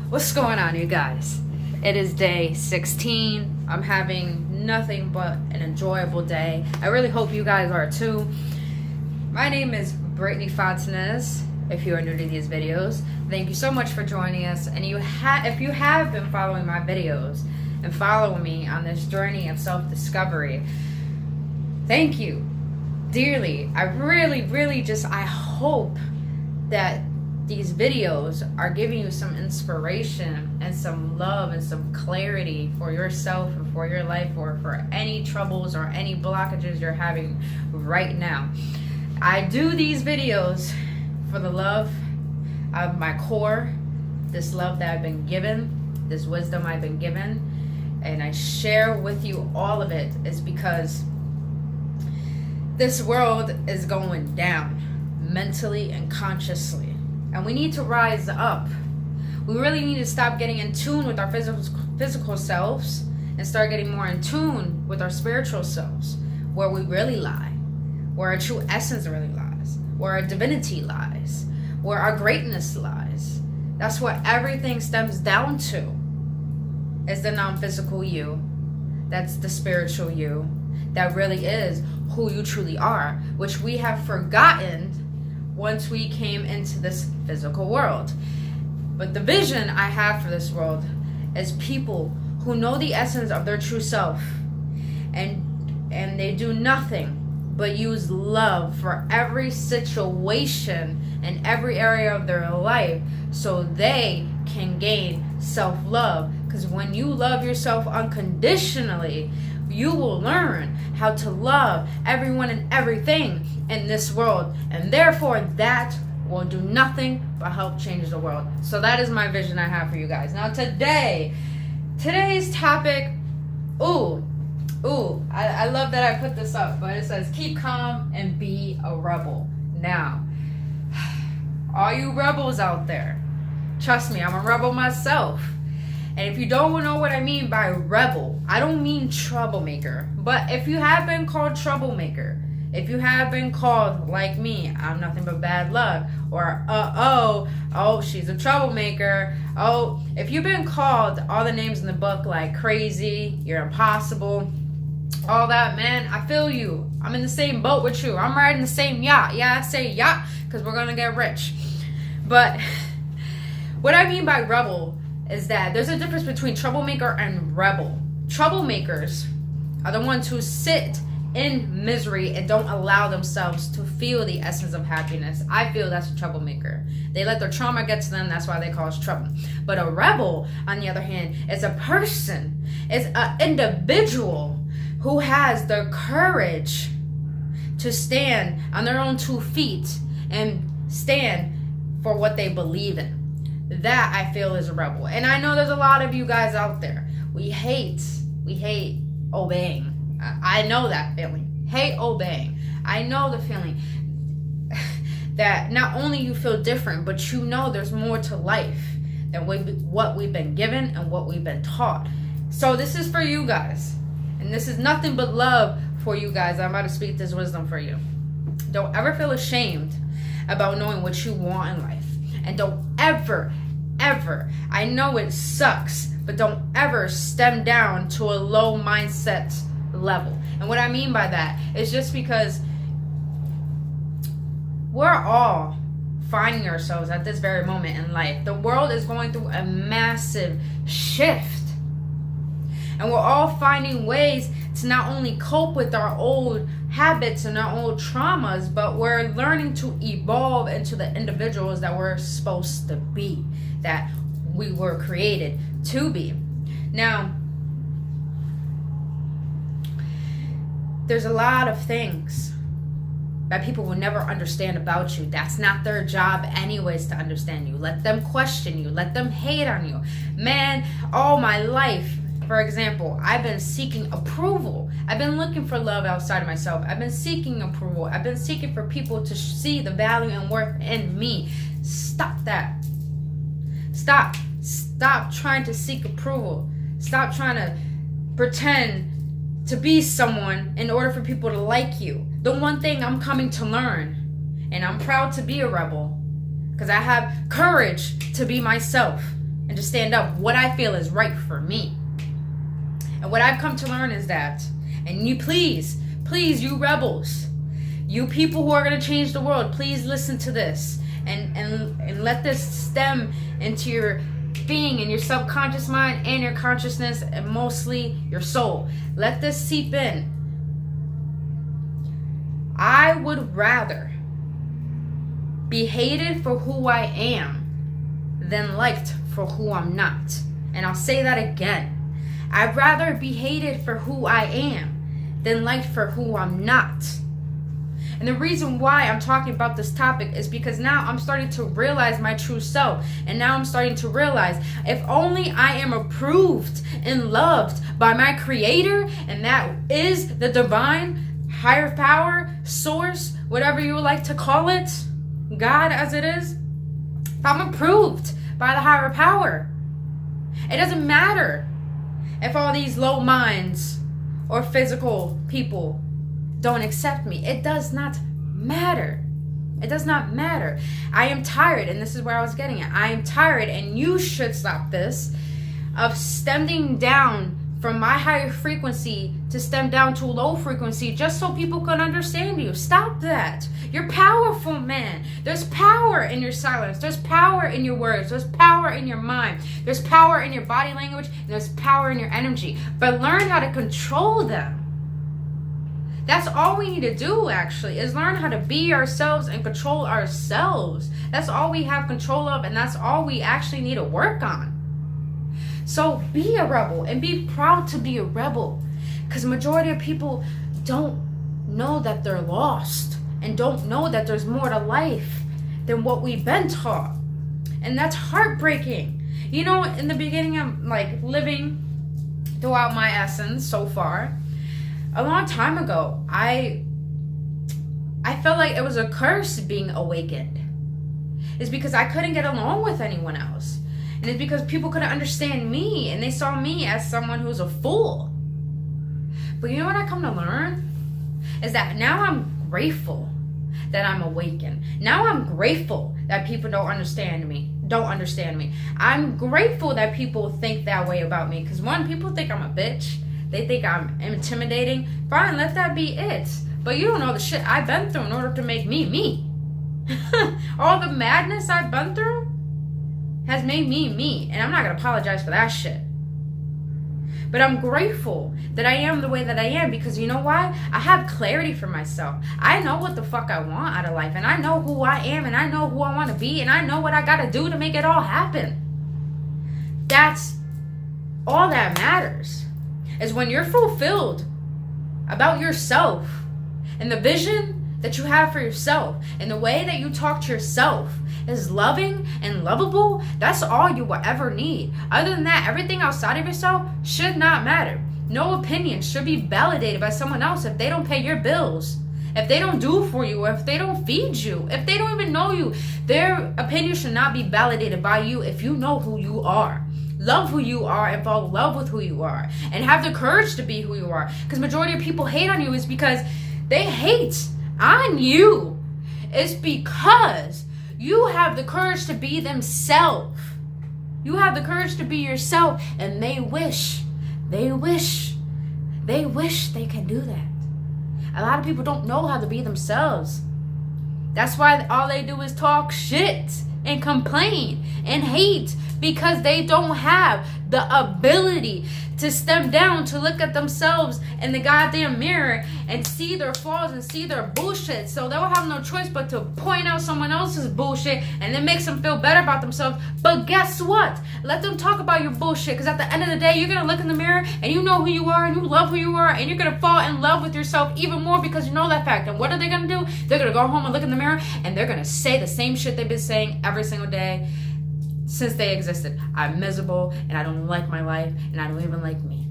What's going on, you guys? It is day 16. I'm having nothing but an enjoyable day. I really hope you guys are too. My name is Brittny Fontanez. If you are new to these videos, thank you so much for joining us. And if you have been following my videos and following me on this journey of self-discovery, thank you dearly. I hope that these videos are giving you some inspiration and some love and some clarity for yourself and for your life, or for any troubles or any blockages you're having right now. I do these videos for the love of my core, this love that I've been given, this wisdom I've been given, and I share with you all of it is because this world is going down mentally and consciously. And we need to rise up. We really need to stop getting in tune with our physical selves and start getting more in tune with our spiritual selves, where we really lie, where our true essence really lies, where our divinity lies, where our greatness lies. That's what everything stems down to, is the non-physical you. That's the spiritual you. That really is who you truly are, which we have forgotten once we came into this physical world. But the vision I have for this world is people who know the essence of their true self, and they do nothing but use love for every situation and every area of their life, so they can gain self-love. Because when you love yourself unconditionally, you will learn how to love everyone and everything in this world, and therefore that will do nothing but help change the world. So that is my vision I have for you guys. Now today's topic, I love that I put this up, but it says keep calm and be a rebel. Now, all you rebels out there, trust me, I'm a rebel myself. And if you don't know what I mean by rebel, I don't mean troublemaker. But if you have been called troublemaker, if you have been called, like me, I'm nothing but bad luck, or she's a troublemaker, if you've been called all the names in the book, like crazy, you're impossible, all that, man, I feel you. I'm in the same boat with you. I'm riding the same yacht. Yeah, I say yacht because we're going to get rich. But what I mean by rebel is that there's a difference between troublemaker and rebel. Troublemakers are the ones who sit in misery and don't allow themselves to feel the essence of happiness. I feel that's a troublemaker. They let their trauma get to them. That's why they cause trouble. But a rebel, on the other hand, is a person, is an individual who has the courage to stand on their own 2 feet and stand for what they believe in. That I feel is a rebel. And I know there's a lot of you guys out there. We hate obeying. I know that feeling. Hate obeying. I know the feeling that not only you feel different, but you know there's more to life than what we've been given and what we've been taught. So this is for you guys. And this is nothing but love for you guys. I'm about to speak this wisdom for you. Don't ever feel ashamed about knowing what you want in life. And don't ever, I know it sucks, but don't ever stem down to a low mindset level. And what I mean by that is just because we're all finding ourselves at this very moment in life. The world is going through a massive shift. And we're all finding ways to not only cope with our old habits and our old traumas, but we're learning to evolve into the individuals that we're supposed to be, that we were created to be. Now, there's a lot of things that people will never understand about you. That's not their job anyways, to understand you. Let them question you. Let them hate on you. Man, all my life, for example, I've been seeking approval. I've been looking for love outside of myself. I've been seeking approval. I've been seeking for people to see the value and worth in me. Stop that. Stop trying to seek approval. Stop trying to pretend to be someone in order for people to like you. The one thing I'm coming to learn, and I'm proud to be a rebel, because I have courage to be myself. and to stand up what I feel is right for me. And what I've come to learn is that, and you please, you rebels, you people who are going to change the world, please listen to this and let this stem into your being and your subconscious mind and your consciousness, and mostly your soul. Let this seep in. I would rather be hated for who I am than liked for who I'm not. And I'll say that again. I'd rather be hated for who I am than liked for who I'm not. And the reason why I'm talking about this topic is because now I'm starting to realize my true self. And now I'm starting to realize, if only I am approved and loved by my creator, and that is the divine higher power, source, whatever you would like to call it, God as it is, if I'm approved by the higher power, it doesn't matter if all these low minds or physical people don't accept me. It does not matter. It does not matter. I am tired, and this is where I was getting at. I am tired, and you should stop this, of stemming down from my higher frequency to stem down to low frequency just so people can understand you. Stop that. You're powerful, man. There's power in your silence. There's power in your words. There's power in your mind. There's power in your body language. And there's power in your energy. But learn how to control them. That's all we need to do, actually, is learn how to be ourselves and control ourselves. That's all we have control of, and that's all we actually need to work on. So be a rebel, and be proud to be a rebel, because the majority of people don't know that they're lost and don't know that there's more to life than what we've been taught. And that's heartbreaking. You know, in the beginning of like living throughout my essence so far, a long time ago, I felt like it was a curse being awakened. It's because I couldn't get along with anyone else. And it's because people couldn't understand me, and they saw me as someone who's a fool. But you know what I come to learn? Is that now I'm grateful that I'm awakened. Now I'm grateful that people don't understand me. I'm grateful that people think that way about me. Because one, people think I'm a bitch. They think I'm intimidating. Fine, let that be it. But you don't know the shit I've been through in order to make me me. All the madness I've been through has made me me, and I'm not gonna apologize for that shit. But I'm grateful that I am the way that I am, because you know why? I have clarity for myself. I know what the fuck I want out of life, and I know who I am, and I know who I want to be, and I know what I gotta do to make it all happen. That's all that matters, is when you're fulfilled about yourself and the vision that you have for yourself and the way that you talk to yourself is loving and lovable. That's all you will ever need. Other than that, everything outside of yourself should not matter. No opinion should be validated by someone else if they don't pay your bills, if they don't do for you, or if they don't feed you, if they don't even know you. Their opinion should not be validated by you if you know who you are. Love who you are and fall in love with who you are, and have the courage to be who you are. Because majority of people hate on you is because they hate on you. It's because you have the courage to be themselves. You have the courage to be yourself, and they wish they can do that. A lot of people don't know how to be themselves. That's why all they do is talk shit and complain and hate, because they don't have the ability to stem down, to look at themselves in the goddamn mirror and see their flaws and see their bullshit. So they'll have no choice but to point out someone else's bullshit, and it makes them feel better about themselves. But guess what? Let them talk about your bullshit, because at the end of the day, you're going to look in the mirror and you know who you are and you love who you are, and you're going to fall in love with yourself even more because you know that fact. And what are they going to do? They're going to go home and look in the mirror, and they're going to say the same shit they've been saying every single day since they existed. I'm miserable, and I don't like my life, and I don't even like me.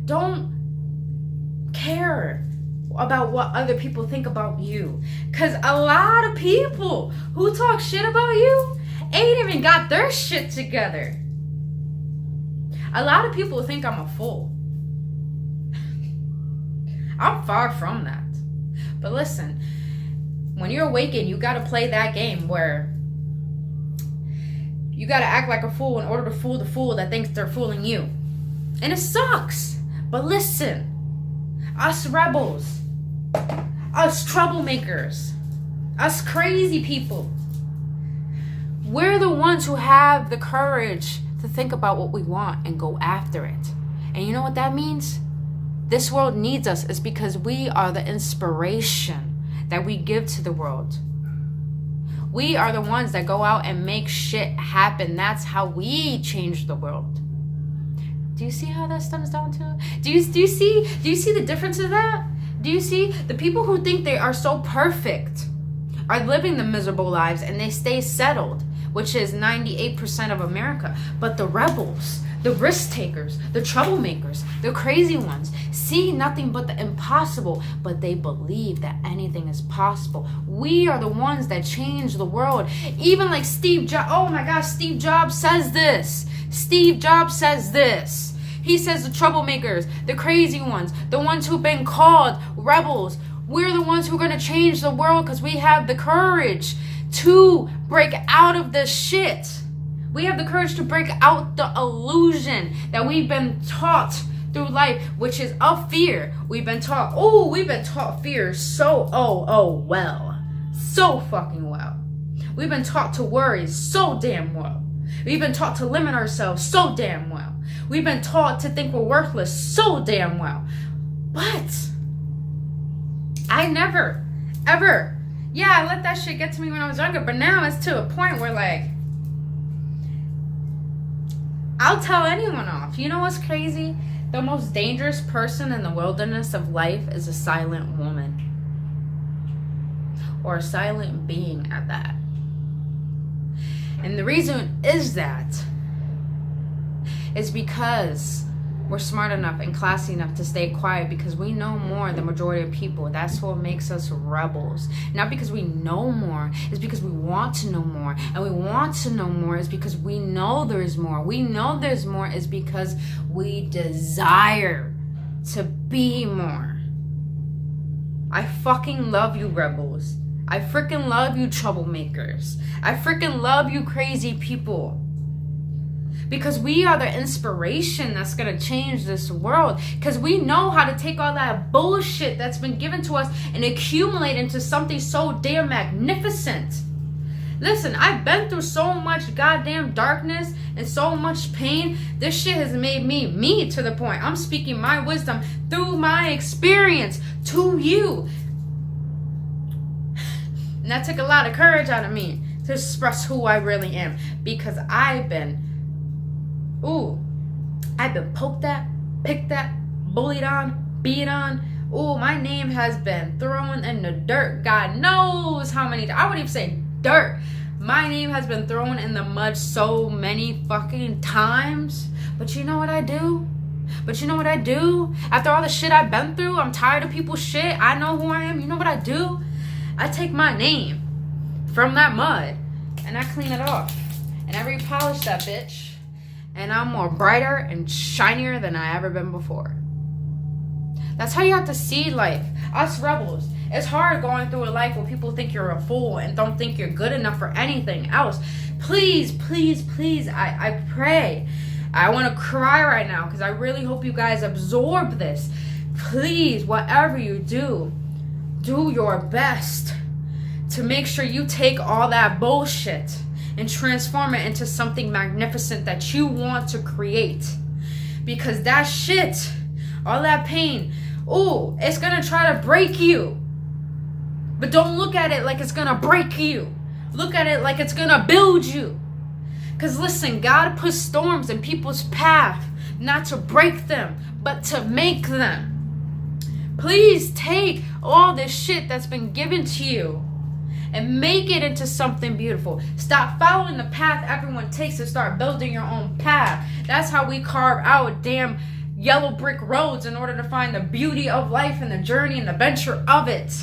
Don't care about what other people think about you, because a lot of people who talk shit about you ain't even got their shit together. A lot of people think I'm a fool. I'm far from that. But listen, when you're awakened, you got to play that game where you gotta act like a fool in order to fool the fool that thinks they're fooling you. And it sucks. But listen, us rebels, us troublemakers, us crazy people, we're the ones who have the courage to think about what we want and go after it. And you know what that means? This world needs us. It's because we are the inspiration that we give to the world. We are the ones that go out and make shit happen. That's how we change the world. Do you see how that stems down to? Do you see the difference of that? Do you see the people who think they are so perfect are living the miserable lives and they stay settled, which is 98% of America. But the rebels, the risk takers, the troublemakers, the crazy ones, see nothing but the impossible, but they believe that anything is possible. We are the ones that change the world. Even like Steve Jobs. Oh my gosh, Steve Jobs says this. Steve Jobs says this. He says the troublemakers, the crazy ones, the ones who've been called rebels, we're the ones who are going to change the world because we have the courage to break out of this shit. We have the courage to break out the illusion that we've been taught through life, which is of fear. We've been taught fear so fucking well. We've been taught to worry so damn well. We've been taught to limit ourselves so damn well. We've been taught to think we're worthless so damn well. But I never, ever, I let that shit get to me when I was younger, but now it's to a point where, like, I'll tell anyone off. You know what's crazy? The most dangerous person in the wilderness of life is a silent woman. Or a silent being at that. And the reason is that is because we're smart enough and classy enough to stay quiet because we know more than the majority of people. That's what makes us rebels. Not because we know more, it's because we want to know more. And we want to know more is because we know there's more. We know there's more is because we desire to be more. I fucking love you rebels. I freaking love you troublemakers. I freaking love you crazy people. Because we are the inspiration that's going to change this world. Because we know how to take all that bullshit that's been given to us and accumulate into something so damn magnificent. Listen, I've been through so much goddamn darkness and so much pain. This shit has made me to the point. I'm speaking my wisdom through my experience to you. And that took a lot of courage out of me to express who I really am. Because I've been poked at, picked at, bullied on, beat on. My name has been thrown in the dirt. God knows how many. I wouldn't even say dirt. My name has been thrown in the mud so many fucking times. But you know what I do? After all the shit I've been through, I'm tired of people's shit. I know who I am. You know what I do? I take my name from that mud and I clean it off. And I repolish that bitch. And I'm more brighter and shinier than I ever been before. That's how you have to see life. Us rebels. It's hard going through a life where people think you're a fool and don't think you're good enough for anything else. Please, please, please, I pray. I want to cry right now because I really hope you guys absorb this. Please, whatever you do, do your best to make sure you take all that bullshit and transform it into something magnificent that you want to create. Because that shit, all that pain, it's gonna try to break you. But don't look at it like it's gonna break you. Look at it like it's gonna build you. Because listen, God puts storms in people's path, not to break them, but to make them. Please take all this shit that's been given to you and make it into something beautiful. Stop following the path everyone takes and start building your own path. That's how we carve out damn yellow brick roads in order to find the beauty of life and the journey and the adventure of it.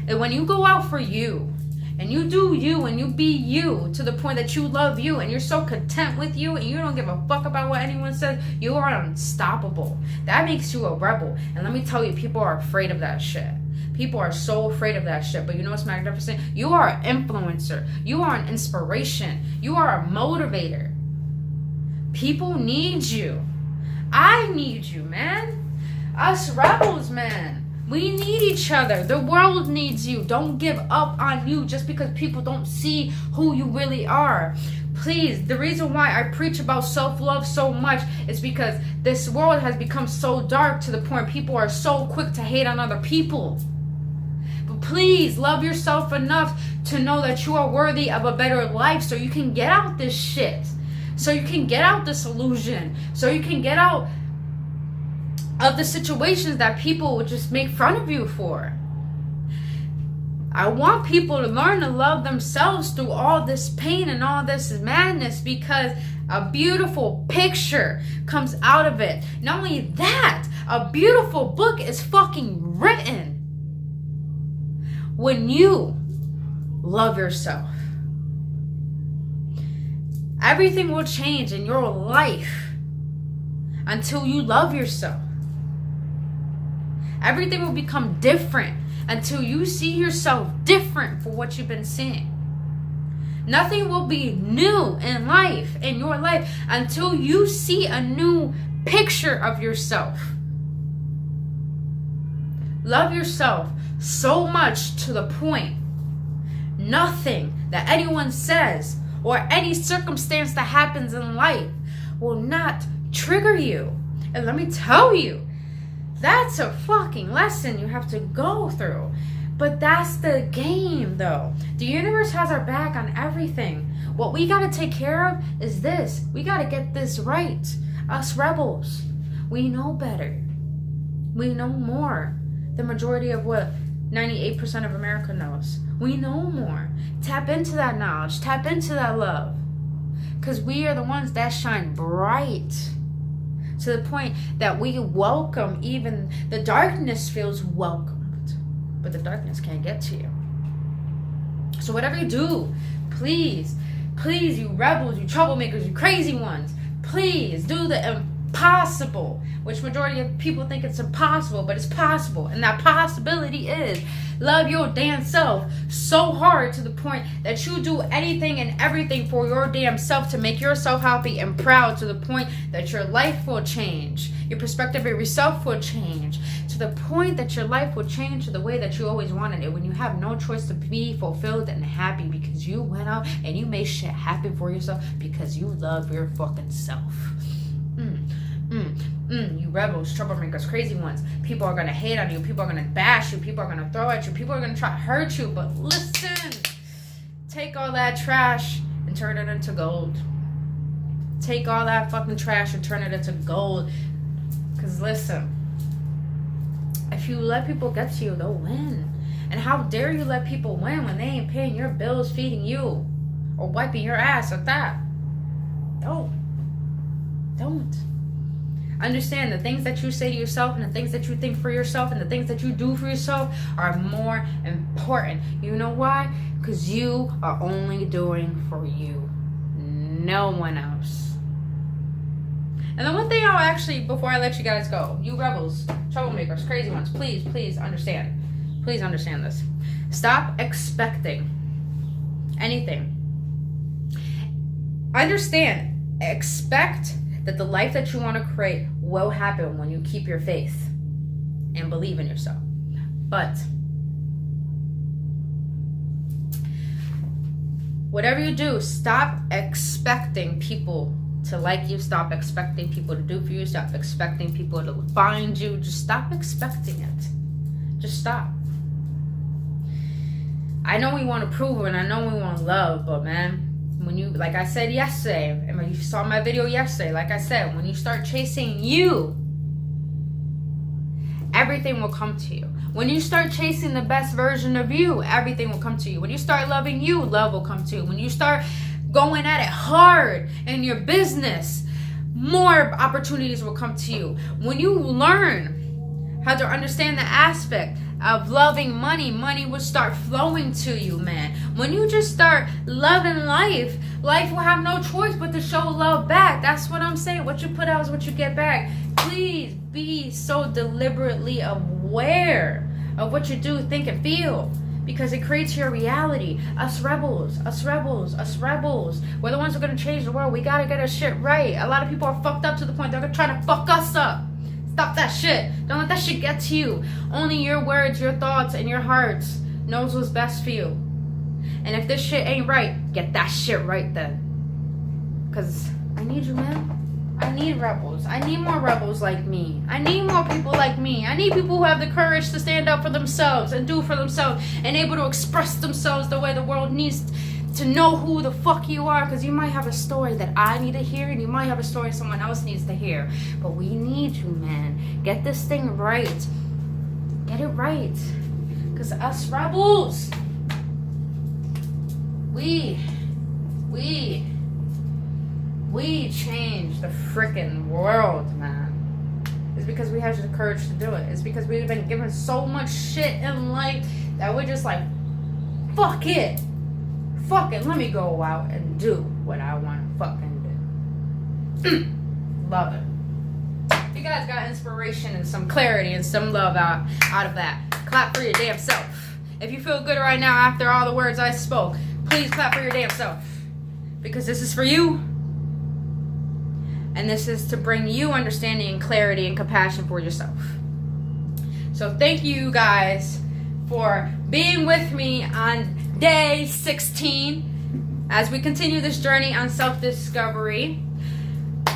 And when you go out for you, and you do you, and you be you to the point that you love you, and you're so content with you, and you don't give a fuck about what anyone says, you are unstoppable. That makes you a rebel. And let me tell you, people are afraid of that shit. People are so afraid of that shit. But you know what's magnificent? You are an influencer. You are an inspiration. You are a motivator. People need you. I need you, man. Us rebels, man. We need each other. The world needs you. Don't give up on you just because people don't see who you really are. Please, the reason why I preach about self-love so much is because this world has become so dark to the point people are so quick to hate on other people. But please, love yourself enough to know that you are worthy of a better life so you can get out this shit. So you can get out this illusion. So you can get out of the situations that people would just make fun of you for. I want people to learn to love themselves through all this pain and all this madness, because a beautiful picture comes out of it. Not only that, a beautiful book is fucking written when you love yourself. Everything will change in your life until you love yourself. Everything will become different until you see yourself different for what you've been seeing. Nothing will be new in life, in your life, until you see a new picture of yourself. Love yourself so much to the point nothing that anyone says or any circumstance that happens in life will not trigger you. And let me tell you, that's a fucking lesson you have to go through. But that's the game, though. The universe has our back on everything. What we got to take care of is this. We got to get this right. Us rebels, we know better. We know more. The majority of what 98% of America knows. We know more. Tap into that knowledge. Tap into that love. Because we are the ones that shine bright. To the point that we welcome, even the darkness feels welcomed. But the darkness can't get to you. So whatever you do, please, you rebels, you troublemakers, you crazy ones, please do the impossible. Which majority of people think it's impossible, but it's possible. And that possibility is love your damn self so hard to the point that you do anything and everything for your damn self to make yourself happy and proud, to the point that your life will change. Your perspective of yourself will change to the point that your life will change to the way that you always wanted it, when you have no choice to be fulfilled and happy because you went out and you made shit happen for yourself because you love your fucking self. You rebels, troublemakers, crazy ones. People are going to hate on you. People are going to bash you. People are going to throw at you. People are going to try to hurt you. But listen, take all that trash and turn it into gold. Take all that fucking trash and turn it into gold. Because listen, if you let people get to you, they'll win. And how dare you let people win when they ain't paying your bills, feeding you, or wiping your ass at that? Don't. Understand the things that you say to yourself and the things that you think for yourself and the things that you do for yourself are more important. You know why? Because you are only doing for you, no one else. And the one thing I'll actually, before I let you guys go, you rebels, troublemakers, crazy ones, please understand. Please understand this. Stop expecting anything. Understand, expect that the life that you want to create will happen when you keep your faith and believe in yourself. But whatever you do, stop expecting people to like you. Stop expecting people to do for you. Stop expecting people to find you. Just stop expecting it. Just stop. I know we want approval and I know we want love, but man, when you, like I said yesterday, and when you saw my video yesterday, like I said, when you start chasing you, everything will come to you. When you start chasing the best version of you, everything will come to you. When you start loving you, love will come to you. When you start going at it hard in your business, more opportunities will come to you. When you learn how to understand the aspect of loving money, money will start flowing to you, man. When you just start loving life, life will have no choice but to show love back. That's what I'm saying. What you put out is what you get back. Please be so deliberately aware of what you do, think, and feel. Because it creates your reality. Us rebels. We're the ones who are going to change the world. We got to get our shit right. A lot of people are fucked up to the point they're trying to fuck us up. Stop that shit. Don't let that shit get to you. Only your words, your thoughts, and your hearts knows what's best for you. And if this shit ain't right, get that shit right then. Because I need you, man. I need rebels. I need more rebels like me. I need more people like me. I need people who have the courage to stand up for themselves and do for themselves and able to express themselves the way the world needs to know who the fuck you are. Because you might have a story that I need to hear, and you might have a story someone else needs to hear. But we need you, man. Get this thing right. Get it right. Because us rebels, we change the freaking world, man. It's because we have the courage to do it. It's because we've been given so much shit in life that we're just like, fuck it. Let me go out and do what I want to fucking do. Love it. If you guys got inspiration and some clarity and some love out of that, clap for your damn self. If you feel good right now after all the words I spoke, please clap for your damn self. Because this is for you. And this is to bring you understanding and clarity and compassion for yourself. So thank you guys for being with me on day 16 as we continue this journey on self-discovery,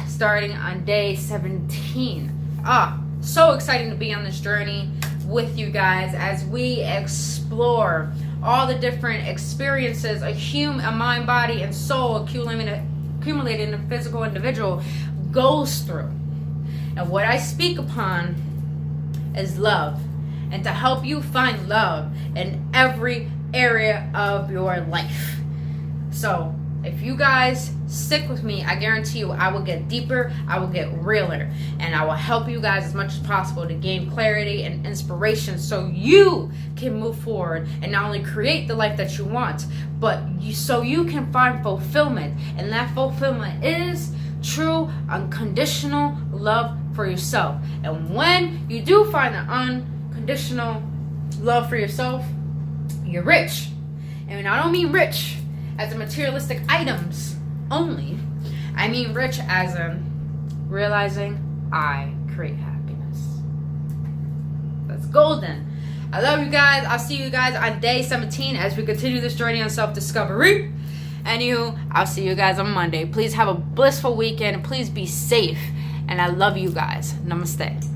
starting on day 17. So exciting to be on this journey with you guys as we explore all the different experiences a mind, body, and soul accumulated in a physical individual goes through. And what I speak upon is love, and to help you find love in every area of your life. So if you guys stick with me, I guarantee you I will get deeper, I will get realer, and I will help you guys as much as possible to gain clarity and inspiration so you can move forward and not only create the life that you want, but so you can find fulfillment. And that fulfillment is true, unconditional love for yourself. And when you do find the unconditional love for yourself, you're rich. And I don't mean rich as in materialistic items only. I mean rich as in realizing I create happiness. That's golden. I love you guys. I'll see you guys on day 17 as we continue this journey on self-discovery. Anywho, I'll see you guys on Monday. Please have a blissful weekend. Please be safe. And I love you guys. Namaste.